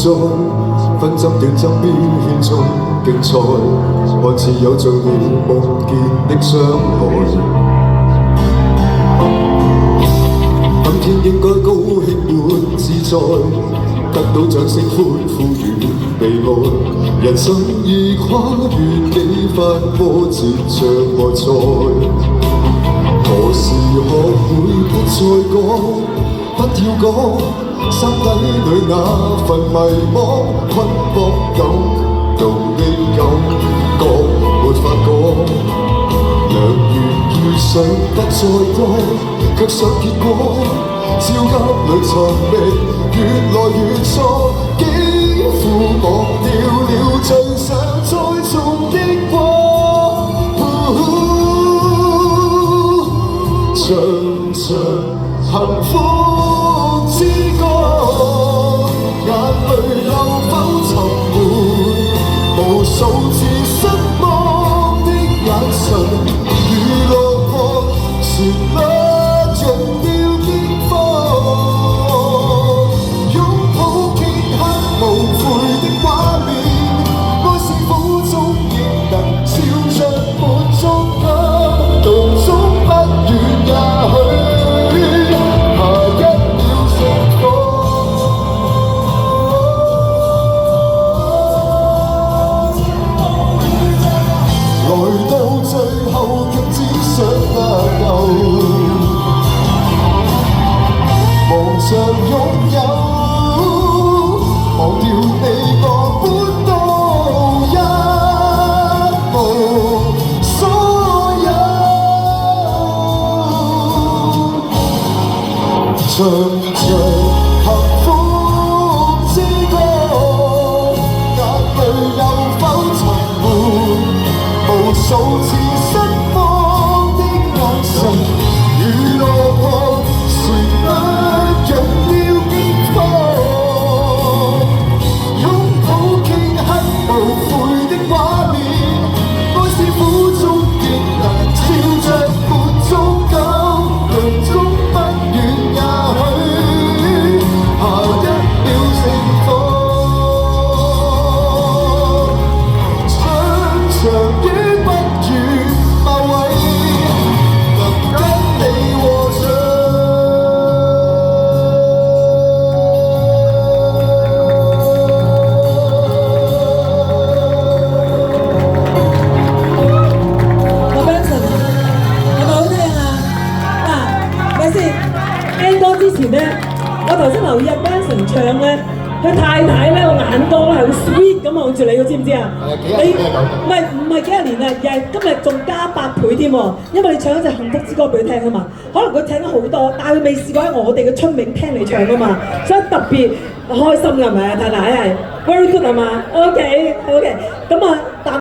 在，分針斷針邊圈中競賽，看似有像你夢見的將來。今天應該高興滿自在，得到掌聲歡呼與被愛，人生已跨越幾番波折障礙賽。何時學會不再講，不要講心底裏那份迷惘，捆綁感動的感覺沒法講。良緣遇上得再多，卻想結果焦急裏尋覓，越來越錯，幾乎忘掉了最想栽種的光。唱着幸福之歌，眼淚又否沉悶？無數次失望的眼神，如落魄旋律盡了肩膀，擁抱頃刻無悔的畫面，愛是否終亦能笑着滿足感，途中不遠也許下一秒成功。來到最後卻只想得夠，忙着擁有，忘掉你我本都一無所有。唱着幸福之歌，眼淚又否沉悶？無數次失望的眼神，如落魄旋律融了肩膀，擁抱頃刻無悔的畫面，愛是苦中亦能笑着滿足感，途中不遠也許下一秒成功。長與不遠某位，能跟你和唱。阿 Benson 係咪好聽啊？嗱，咪先聽歌之前咧，我頭先留意阿 Benson 唱咧，佢太太咧個眼光咧係好 sweet 咁望住你，知唔知啊？你唔係幾廿年啊，而係今日仲加8倍添喎，因為你唱一隻幸福之歌俾佢聽啊嘛。可能佢聽咗好多，但係佢未試過喺我哋嘅春茗聽你唱啊嘛，所以特別開心㗎，係咪啊？太太係 very good 係嘛？OK，咁啊，